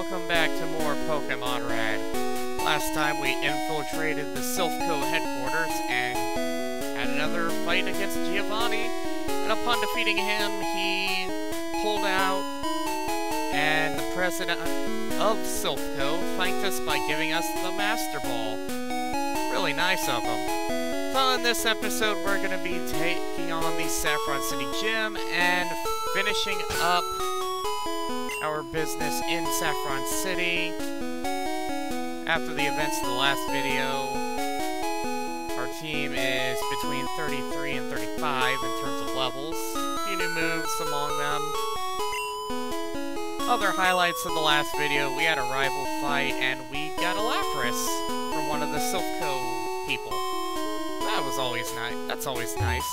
welcome back to more Pokémon Red. Last time we infiltrated the Silphco headquarters and had another fight against Giovanni, and upon defeating him, he pulled out, and the president of Silphco thanked us by giving us the Master Ball. Really nice of him. So in this episode, we're going to be taking on the Saffron City gym and finishing up our business in Saffron City. After the events of the last video, our team is between 33 and 35 in terms of levels. A few new moves among them. Other highlights of the last video, we had a rival fight and we got a Lapras from one of the Silphco people. That was always nice. That's always nice.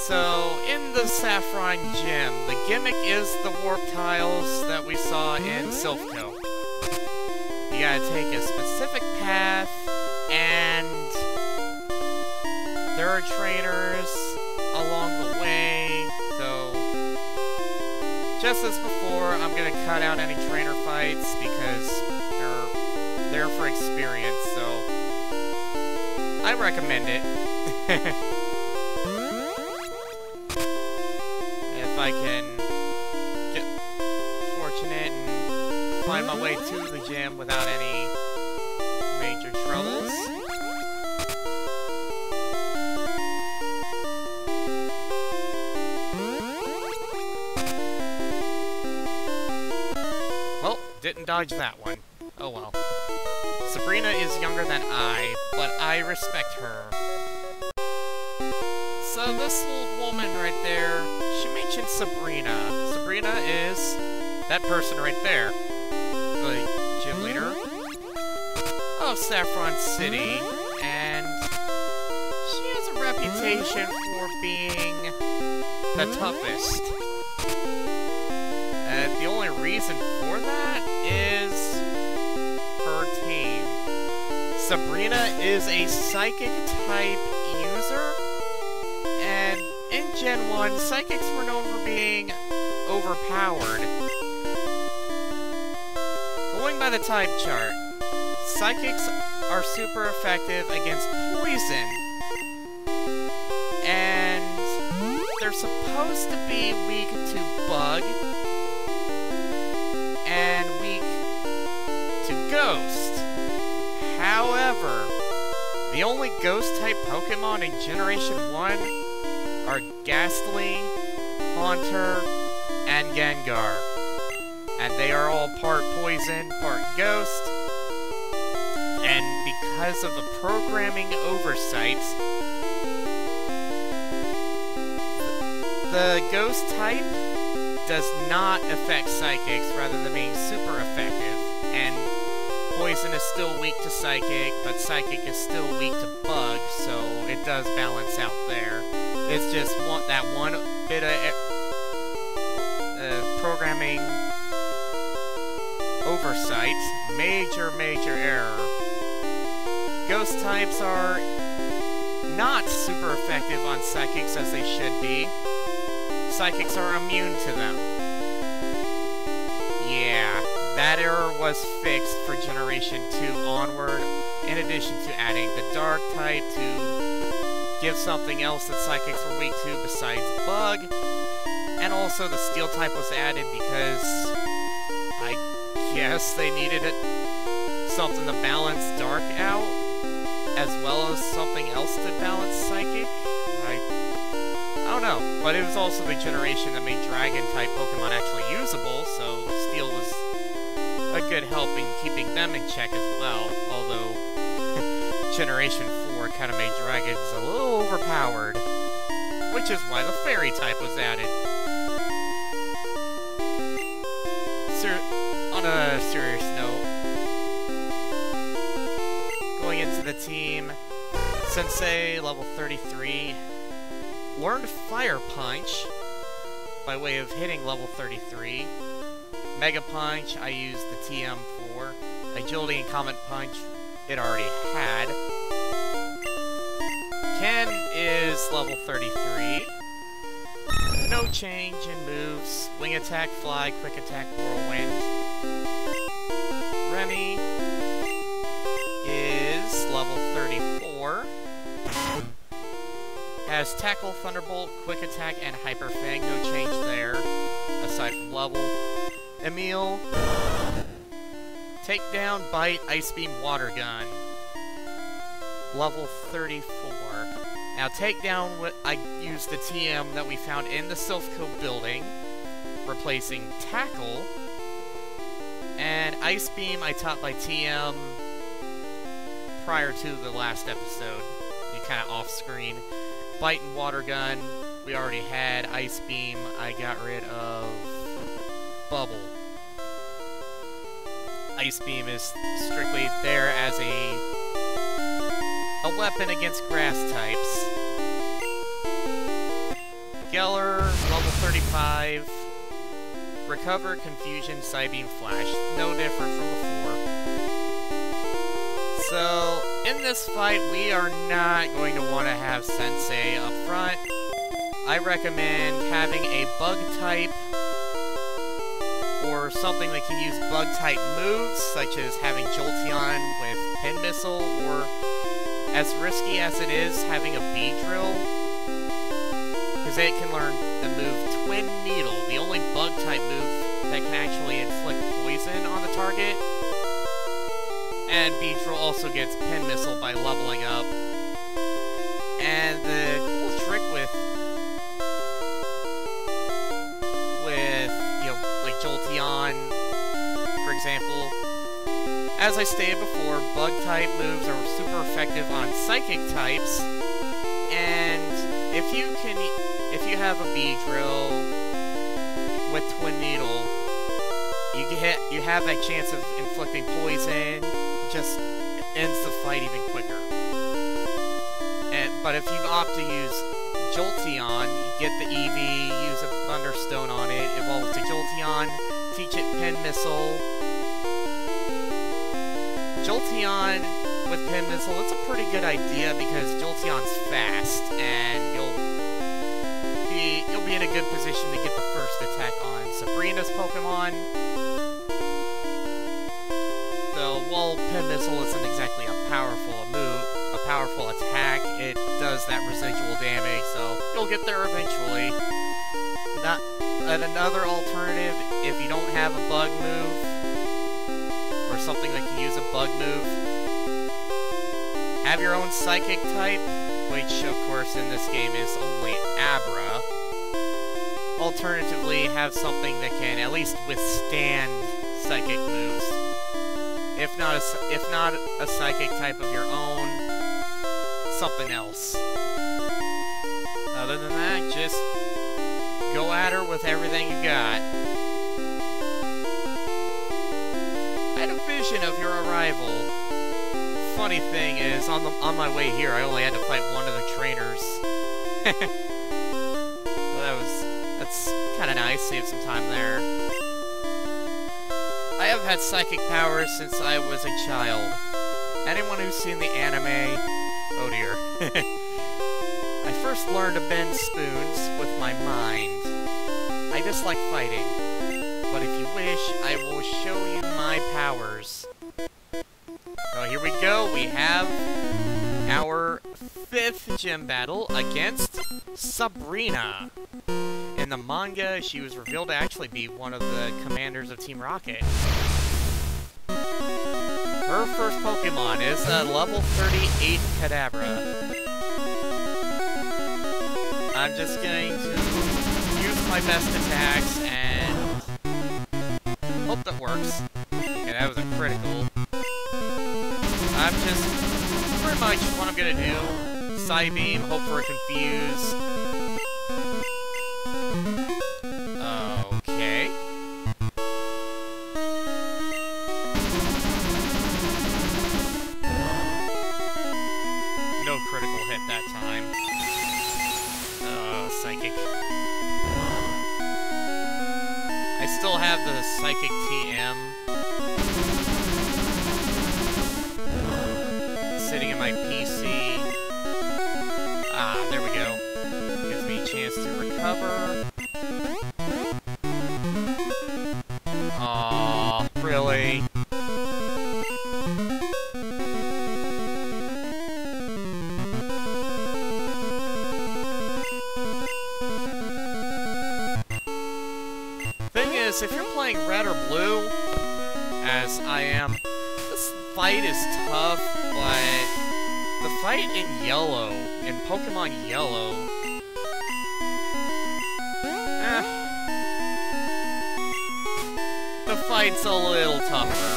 So, in the Saffron Gym, the gimmick is the warp tiles that we saw in Silphco. You gotta take a specific path, and there are trainers along the way, so just as before, I'm gonna cut out any trainer fights because they're there for experience, so I recommend it. If I can get fortunate and find my way to the gym without any major troubles. Well, didn't dodge that one. Oh well. Sabrina is younger than I, but I respect her. So this old woman right there, she mentioned Sabrina. Sabrina is that person right there, the gym leader of Saffron City, and she has a reputation for being the toughest. The only reason for that is her team. Sabrina is a psychic-type user, and in Gen 1, psychics were known for being overpowered. Going by the type chart, psychics are super effective against poison, and they're supposed to be weak to bug, and weak to ghost. However, the only ghost-type Pokemon in Generation 1 are Ghastly, Haunter, and Gengar. And they are all part poison, part ghost. And because of the programming oversights, the ghost type does not affect psychics rather than being super effective. And poison is still weak to psychic, but psychic is still weak to bug, so it does balance out there. It's just that one bit of programming oversight. Major error. Ghost types are not super effective on psychics as they should be. Psychics are immune to them. Yeah, that error was fixed for Generation 2 onward, in addition to adding the Dark type to give something else that Psychics were weak to besides Bug, and also the Steel type was added because I guess they needed something to balance Dark out, as well as something else to balance Psychic. I don't know, but it was also the generation that made Dragon-type Pokemon actually usable, so Steel was a good help in keeping them in check as well, although Generation 4 kind of made Dragons a little overpowered, which is why the Fairy-type was added. On a serious note, going into the team, Sensei, level 33, learned Fire Punch by way of hitting level 33. Mega Punch, I used the TM for. Agility and Comet Punch, it already had. Ken is level 33. no change in moves. Wing attack, fly, quick attack, whirlwind. Remy is level 34. Has tackle, thunderbolt, quick attack, and hyper fang. No change there, aside from level. Emil, takedown, bite, ice beam, water gun. Level 34. Now takedown, I used the TM that we found in the Silphco building, replacing tackle. And ice beam I taught by TM prior to the last episode. You kind of off screen. Bite and water gun, we already had. Ice beam, I got rid of bubble. Ice beam is strictly there as a weapon against grass types. Geller, level 35. Recover, confusion, Psybeam, flash. No different from before. So, in this fight, we are not going to want to have Sensei up front. I recommend having a bug type or something that can use bug type moves, such as having Jolteon with Pin Missile, or as risky as it is, having a Beedrill, because it can learn the move Twin Needle, the only bug type move that can actually inflict poison on the target. And Beedrill also gets Pin Missile by leveling up. And the cool trick with like Jolteon, for example, as I stated before, bug type moves are super effective on psychic types. And if you have a Beedrill with Twin Needle, you have that chance of inflicting poison. Just ends the fight even quicker. But if you opt to use Jolteon, you get the Eevee, use a Thunderstone on it, evolve to Jolteon, teach it Pin Missile. Jolteon with Pin Missile, it's a pretty good idea because Jolteon's fast, and you'll be in a good position to get the first attack on Sabrina's Pokemon. While Pin Missile isn't exactly a powerful attack, it does that residual damage, so you'll get there eventually. Another alternative, if you don't have a bug move, or something that can use a bug move, have your own psychic type, which of course in this game is only Abra. Alternatively, have something that can at least withstand psychic moves. If not a psychic type of your own, something else. Other than that, just go at her with everything you got. I had a vision of your arrival. Funny thing is, on my way here, I only had to fight one of the trainers. That's kind of nice. Save some time there. I have had psychic powers since I was a child. Anyone who's seen the anime... Oh dear. I first learned to bend spoons with my mind. I dislike fighting, but if you wish, I will show you my powers. So here we go. We have our 5th gym battle against Sabrina. In the manga, she was revealed to actually be one of the commanders of Team Rocket. Her first Pokemon is a level 38 Kadabra. I'm just going to use my best attacks and hope that works. Okay, that was a critical. I'm just pretty much what I'm gonna do. Psybeam, hope for a confuse. Okay. No critical hit that time. Psychic. I still have the Psychic TM sitting in my PC. Ah, there we go. Gives me a chance to recover. Aw, really? Thing is, if you're playing red or blue, as I am, this fight is tough, but the fight in yellow, in Pokemon Yellow, the fight's a little tougher.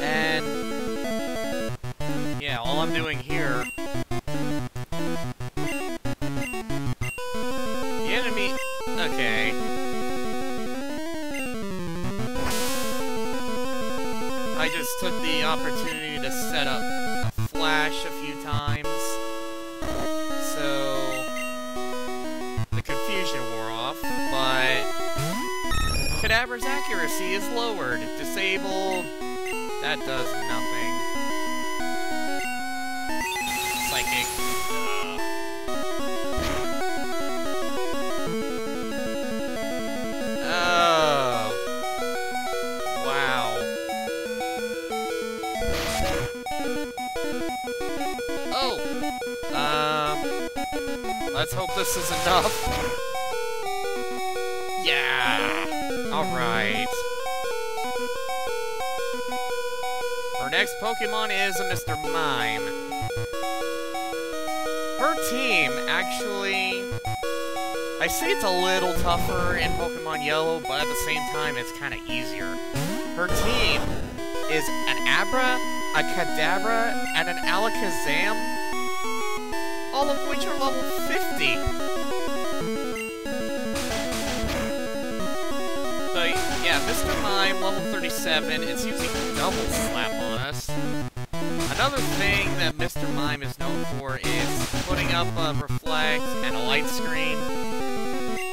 And yeah, all I'm doing here, the enemy, okay. I just took the opportunity to set up a flash a few times, so the confusion wore off, but Kadabra's accuracy is lowered. Disable, that does nothing. Psychic. Oh. Wow. Oh! Let's hope this is enough. Yeah! Alright. Our next Pokemon is a Mr. Mime. Her team, actually... I say it's a little tougher in Pokemon Yellow, but at the same time, it's kind of easier. Her team is an Abra, a Kadabra, and an Alakazam, all of which are level 50. So, yeah, Mr. Mime, level 37, it's using Double Slap on us. Another thing that Mr. Mime is known for is putting up a Reflect and a Light Screen,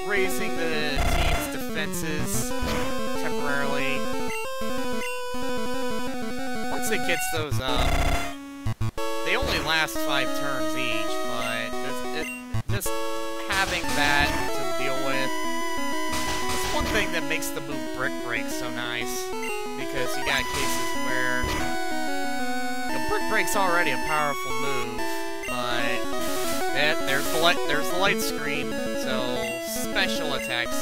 raising the team's defenses temporarily. Once it gets those up, they only last 5 turns each, but just having that to deal with, that's one thing that makes the move Brick Break so nice, because you got cases where, you know, Brick Break's already a powerful move, but there's the light screen, so special attacks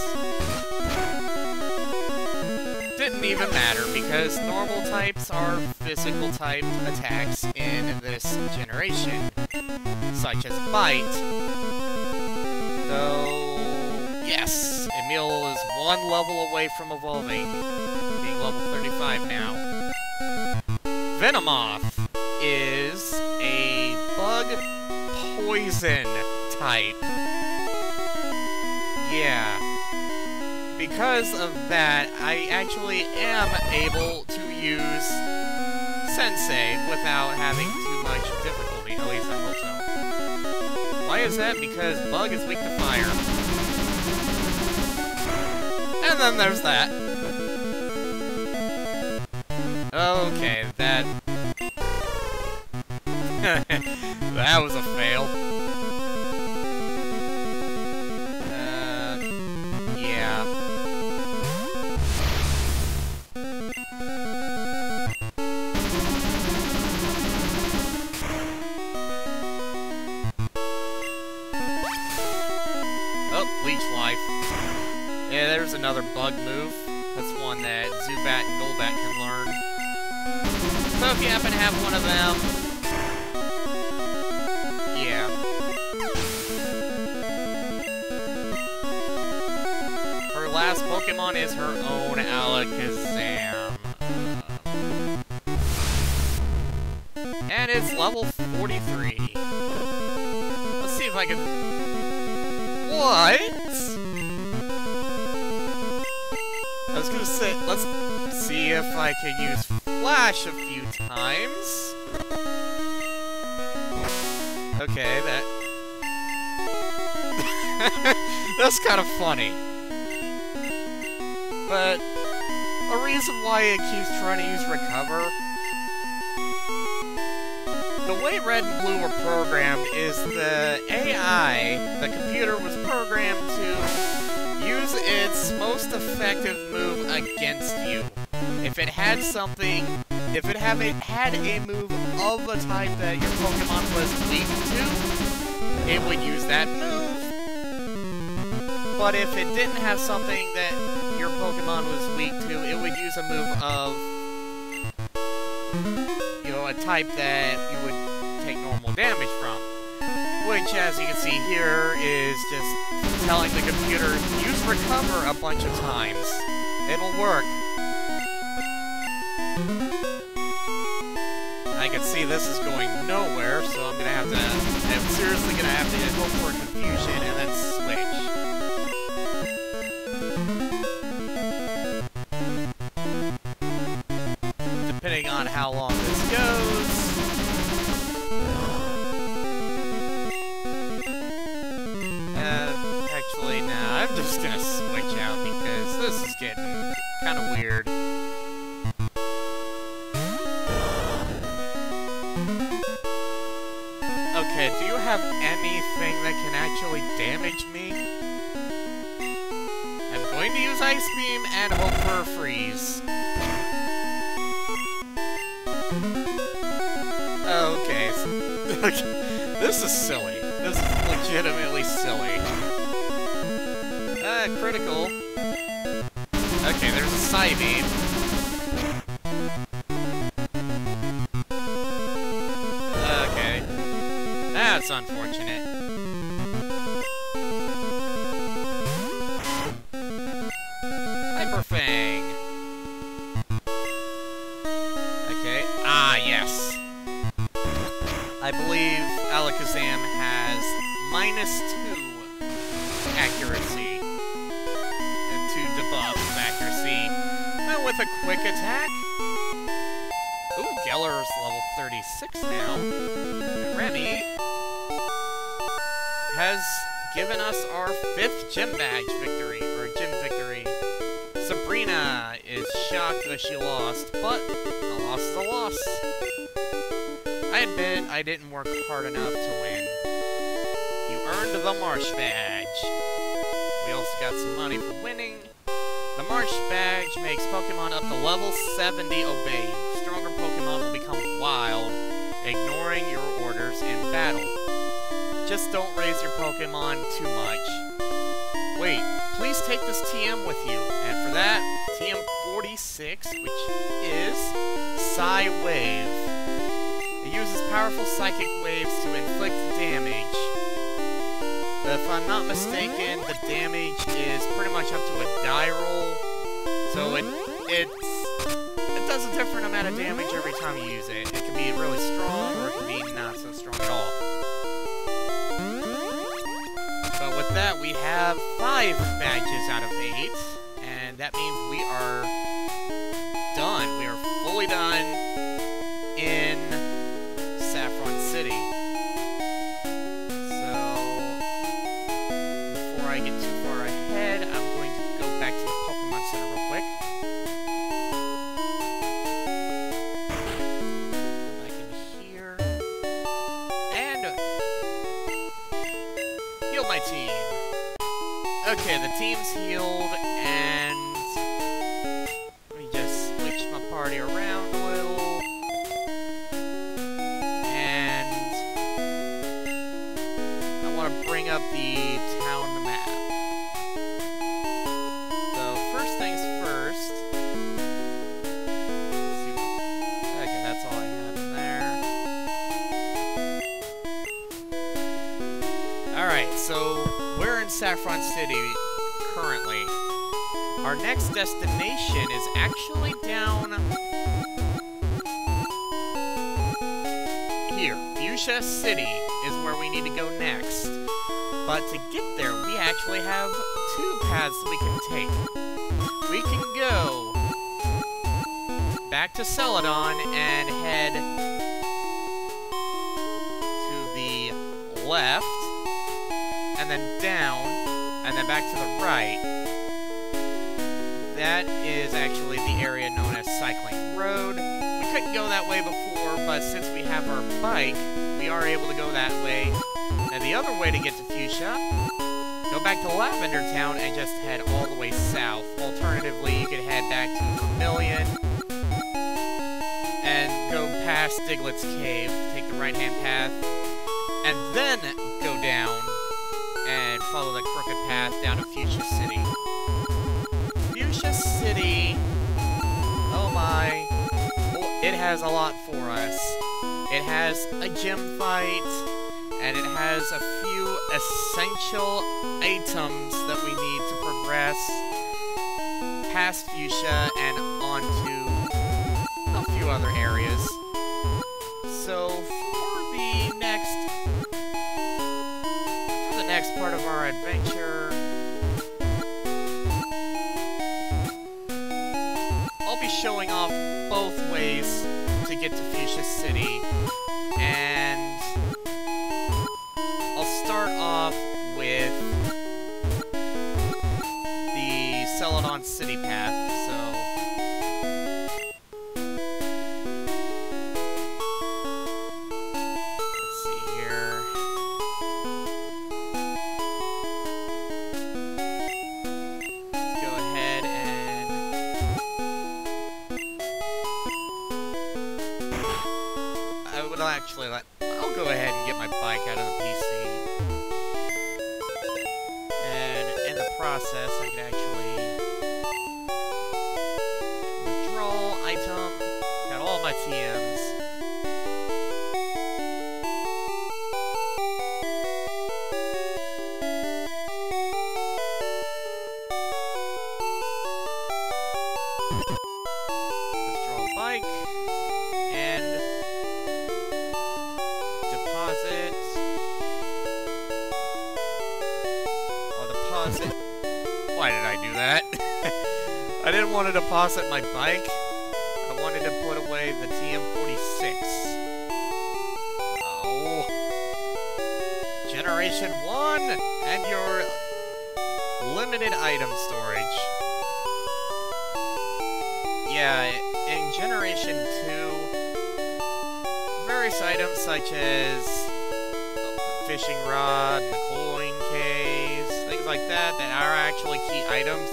didn't even matter, because normal types are physical type attacks in this generation, such as Bite. So, yes, Emil is 1 level away from evolving, being level 35 now. Venomoth is a bug poison type. Yeah. Because of that, I actually am able to use Sensei without having too much difficulty. At least I hope so. Why is that? Because Bug is weak to fire. And then there's that. Okay, that... that was a fail. Yeah. Oh, Leech Life. Yeah, there's another bug move. That's one that Zubat and Golbat can learn. So if you happen to have one of them, yeah. Her last Pokemon is her own Alakazam. And it's level 43. Let's see if I can... What? I was gonna say, let's see if I can use Flash a few times. Okay, that... that's kind of funny. But a reason why it keeps trying to use Recover, the way Red and Blue were programmed is the AI, the computer, was programmed to use its most effective move against you. If it had something, if it had a move of a type that your Pokemon was weak to, it would use that move. But if it didn't have something that your Pokemon was weak to, it would use a move of, you know, a type that you would take normal damage from. Which, as you can see here, is just telling the computer, use recover a bunch of times. It'll work. I can see this is going nowhere, so I'm seriously gonna have to hope for confusion and then switch. Depending on how long this goes. Actually, nah, I'm just gonna switch out because this is getting kind of weird. Okay, do you have anything that can actually damage me? I'm going to use Ice Beam and hope for a freeze. Okay, this is silly. This is legitimately silly. Critical. Okay, there's a Psybeam. Okay. That's unfortunate. Hyper Fang. Okay. Ah, yes. I believe Alakazam has -2 accuracy. And 2 debuff of accuracy. And with a quick attack. Ooh, Geller's level 36 now. And Remy has given us our 5th gym badge victory, or gym victory. Sabrina is shocked that she lost, but a loss is a loss. I admit I didn't work hard enough to win. You earned the Marsh Badge. We also got some money for winning. The Marsh Badge makes Pokemon up to level 70 obey you. Stronger Pokemon will become wild, ignoring your orders in battle. Just don't raise your Pokemon too much. Wait, please take this TM with you. And for that, TM 46, which is Psy Wave. It uses powerful psychic waves to inflict damage. If I'm not mistaken, the damage is pretty much up to a die roll. So it does a different amount of damage every time you use it. It can be really strong, or it can be not so strong at all. But with that, we have 5 badges out of 8, and that means we are done. We are fully done in Saffron City. So, before I get too far ahead, I'm going to go back to the Pokemon Center real quick. Come back in here. And heal my team. Okay, the team's healed, and let me just switch my party around a little. Bring up the town map. So first things first. Okay, that's all I have in there. Alright, so we're in Saffron City currently. Our next destination is actually down here. Fuchsia City is where we need to go next. But to get there, we actually have 2 paths we can take. We can go back to Celadon and head to the left, and then down, and then back to the right. That is actually the area known as Cycling Road. We couldn't go that way before, but since we have our bike, we are able to go that way. Now the other way to get to Fuchsia, go back to Lavender Town and just head all the way south. Alternatively, you could head back to Vermilion and go past Diglett's Cave, take the right-hand path, and then go down and follow the crooked path down to Fuchsia City. Fuchsia City, oh my, well, it has a lot for us. It has a gym fight, and it has a few essential items that we need to progress past Fuchsia and onto a few other areas. So for the next part of our adventure, I'll be showing off both ways to get to Fuchsia City, and I'll start off with the Celadon City path, so let's see here. Let's go ahead and I'll go ahead and get my bike out of the PC. And in the process, I can actually withdraw item, got all my TMs. Withdraw bike, and deposit. I'll deposit. Why did I do that? I didn't want to deposit my bike. I wanted to put away the TM46. Oh. Generation 1 and your limited item storage. Yeah, in Generation 2, various items such as the fishing rod, and the coin case, things like that, that are actually key items,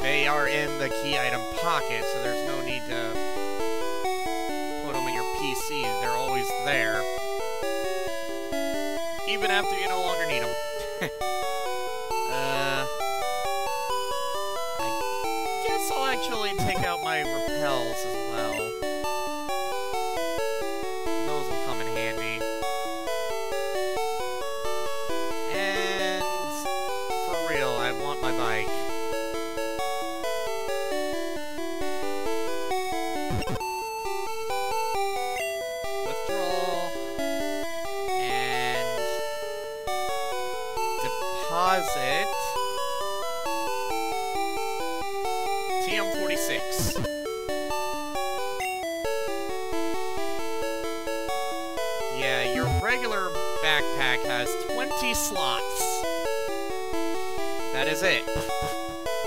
they are in the key item pocket, so there's no need to put them in your PC. They're always there, even after you no longer need them. I guess I'll actually take out my repels as well. Those will come in handy. And for real, I want my bike. Withdraw and deposit TM46. Yeah, your regular backpack has 20 slots. That is it.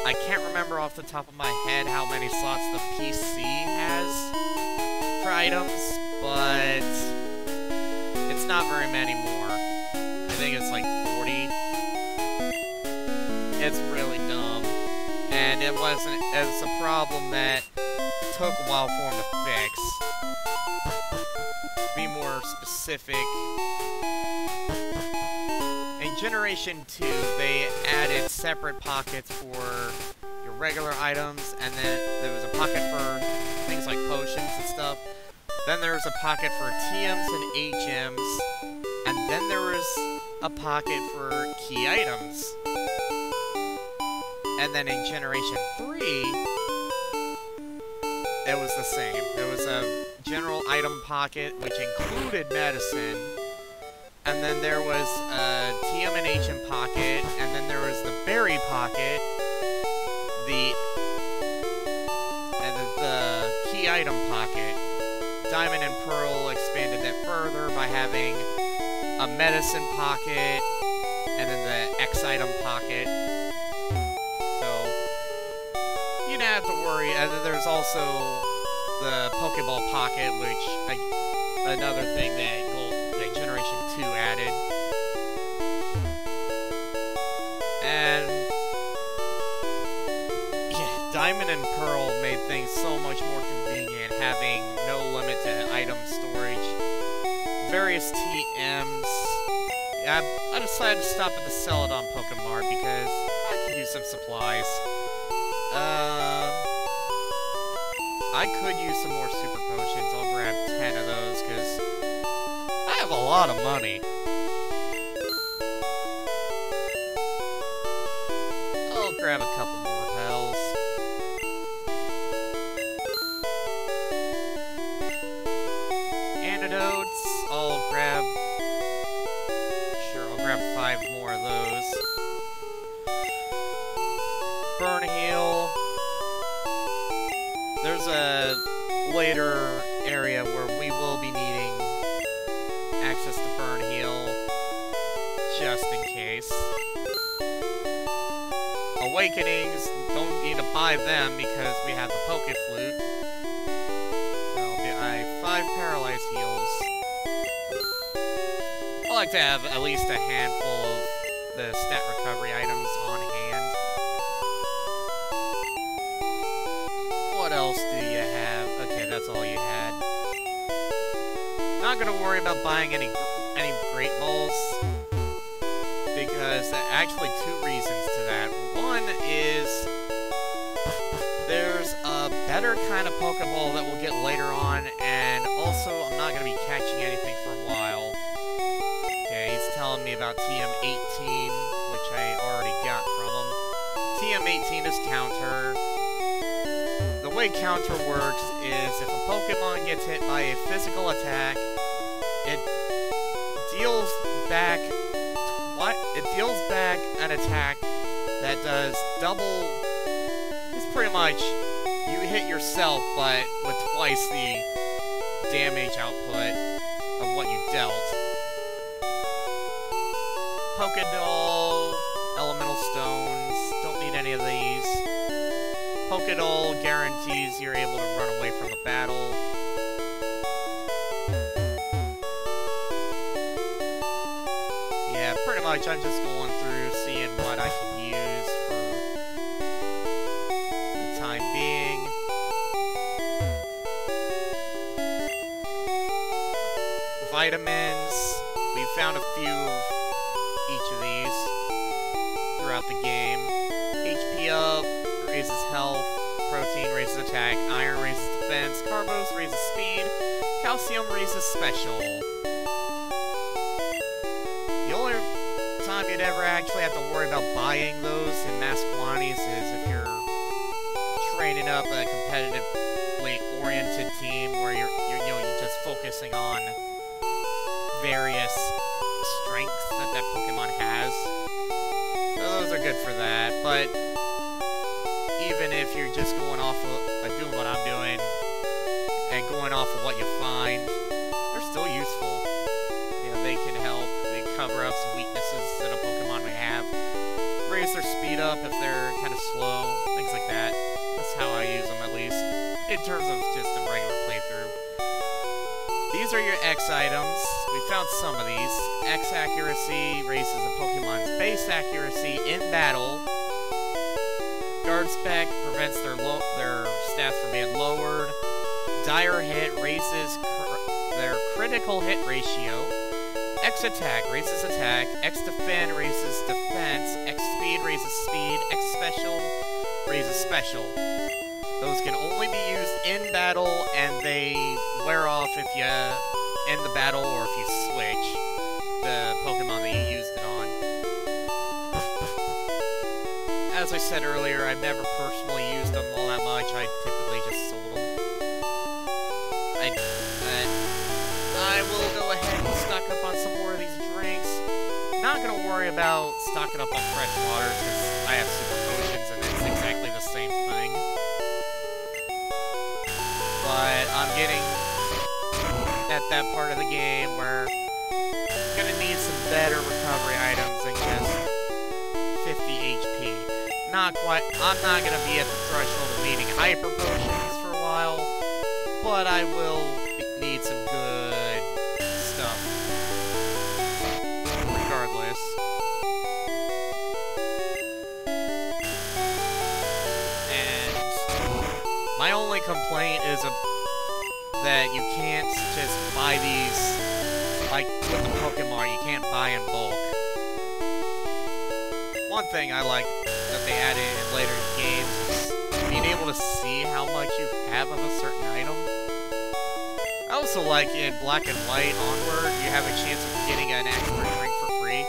I can't remember off the top of my head how many slots the PC has for items, but it's not very many more. I think it's like 40. It's really dumb. And it's a problem that took a while for them to fix. To be more specific, in Generation 2, they added separate pockets for your regular items, and then there was a pocket for things like potions and stuff. Then there was a pocket for TMs and HMs, and then there was a pocket for key items. And then in Generation 3, it was the same. There was a general item pocket, which included medicine, and then there was a TM and HM pocket, and then there was the berry pocket, the key item pocket. Diamond and Pearl expanded that further by having a medicine pocket, and then the X item pocket. So you don't have to worry. And then there's also the Pokeball Pocket, which another thing that Generation 2 added. And yeah, Diamond and Pearl made things so much more convenient, having no limit to item storage, various TMs. I decided to stop at the Celadon Pokemart because I could use some supplies. I could use some more super potions. I'll grab 10 of those because I have a lot of money. I'll grab a couple more repels. Antidotes, I'll grab 5 more of those. Burn Heal. There's a later area where we will be needing access to Burn Heal, just in case. Awakenings, don't need to buy them because we have the Poké Flute. So I'll buy 5 Paralyzed Heals. I like to have at least a handful of the stat recovery items on hand. What else do you have? Okay, that's all you had. Not gonna worry about buying any Great Balls, because actually 2 reasons to that. One is there's a better kind of Pokeball that we'll get later on, and also I'm not gonna be catching anything for a while. He's telling me about TM18, which I already got from him. TM18 is counter. The way counter works is if a Pokemon gets hit by a physical attack, it deals back an attack that does double. It's pretty much you hit yourself, but with twice the damage output of what you dealt. Pokédoll, Elemental Stones, don't need any of these. Pokédoll guarantees you're able to run away from a battle. Yeah, pretty much I'm just going through seeing what I can use for the time being. Vitamins, we found a few of each of these throughout the game. HP up, raises health, protein raises attack, iron raises defense, carbos raises speed, calcium raises special. The only time you'd ever actually have to worry about buying those in mass quantities is if you're training up a competitively oriented team where you're just focusing on various strengths that Pokemon has. So those are good for that, but even if you're just going off of doing what I'm doing and going off of what you find, they're still useful. You know, they can help. They cover up some weaknesses that a Pokemon may have, raise their speed up if they're kind of slow, things like that. That's how I use them, at least, in terms of just a regular playthrough. These are your X items. We found some of these. X accuracy raises a Pokemon's base accuracy in battle. Guard spec prevents their stats from being lowered. Dire hit raises their critical hit ratio. X attack raises attack. X defend raises defense. X speed raises speed. X special raises special. Those can only be used in battle, and they wear off if you end the battle or if you switch the Pokemon that you used it on. As I said earlier, I've never personally used them all that much. I typically just sold them. I will go ahead and stock up on some more of these drinks. Not going to worry about stocking up on fresh water because I have super potions and it's exactly the same thing. But I'm getting at that part of the game where I'm gonna need some better recovery items than just 50 HP. Not quite. I'm not gonna be at the threshold of needing hyper potions for a while, but I will need some good stuff regardless. And my only complaint is that you can't just buy these, like with the Pokemon, you can't buy in bulk. One thing I like that they added in later games is being able to see how much you have of a certain item. I also like in Black and White Onward, you have a chance of getting an expert drink for free.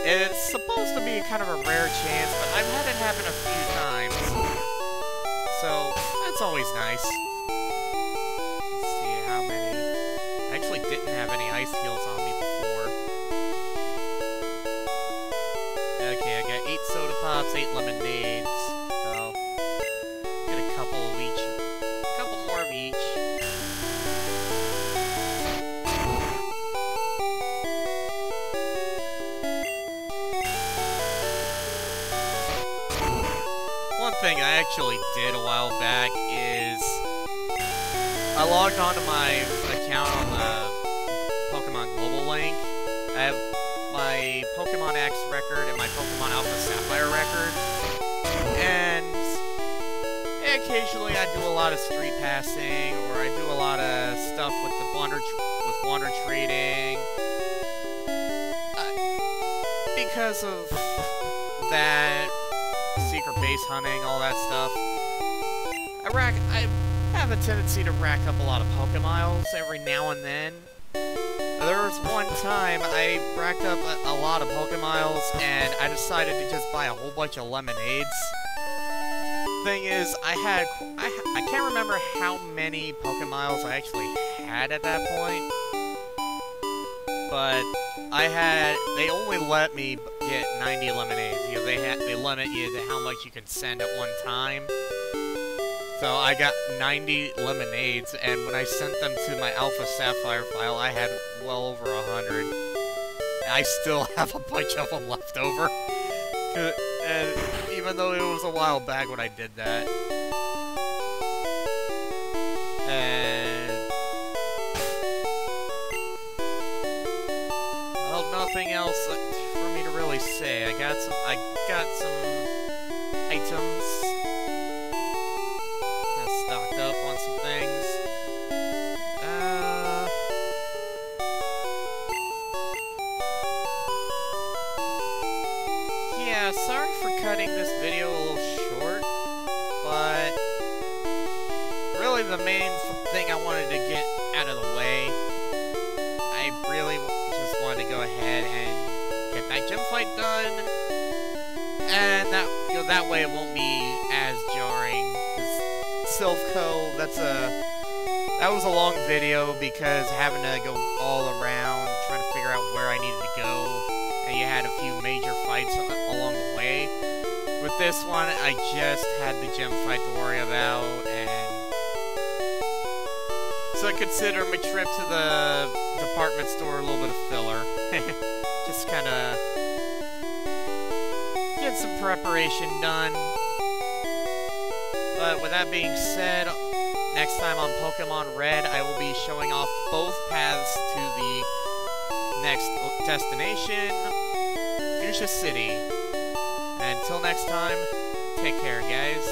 It's supposed to be kind of a rare chance, but I've had it happen a few times. So, that's always nice. Let's see how many. I actually didn't have any ice heals on me before. Okay, I got 8 soda pops, 8 lemonades. So, get a couple of each. A couple more of each. One thing I actually did a while back is I logged onto my account on the Pokemon Global Link. I have my Pokemon X record and my Pokemon Alpha Sapphire record. And occasionally I do a lot of street passing, or I do a lot of stuff with the wander trading. Because of that, secret base hunting, all that stuff, I have a tendency to rack up a lot of Pokémiles every now and then. There was one time I racked up a lot of Pokémiles and I decided to just buy a whole bunch of lemonades. Thing is, I can't remember how many Pokémiles I actually had at that point, but they only let me get 90 lemonades. You know, they limit you to how much you can send at one time. So I got 90 lemonades, and when I sent them to my Alpha Sapphire file, I had well over 100. I still have a bunch of them left over. And even though it was a while back when I did that. And well, nothing else for me to really say. I got some items. Stocked up on some things. Yeah, sorry for cutting this video a little short, but really the main thing I wanted to get out of the way, I really just wanted to go ahead and get that gym fight done, and that way it won't be as jarring. Silphco, that was a long video because having to go all around trying to figure out where I needed to go, and you had a few major fights along the way. With this one, I just had the gym fight to worry about, and so I consider my trip to the department store a little bit of filler. Just kind of get some preparation done. But with that being said, next time on Pokemon Red, I will be showing off both paths to the next destination, Fuchsia City. And until next time, take care, guys.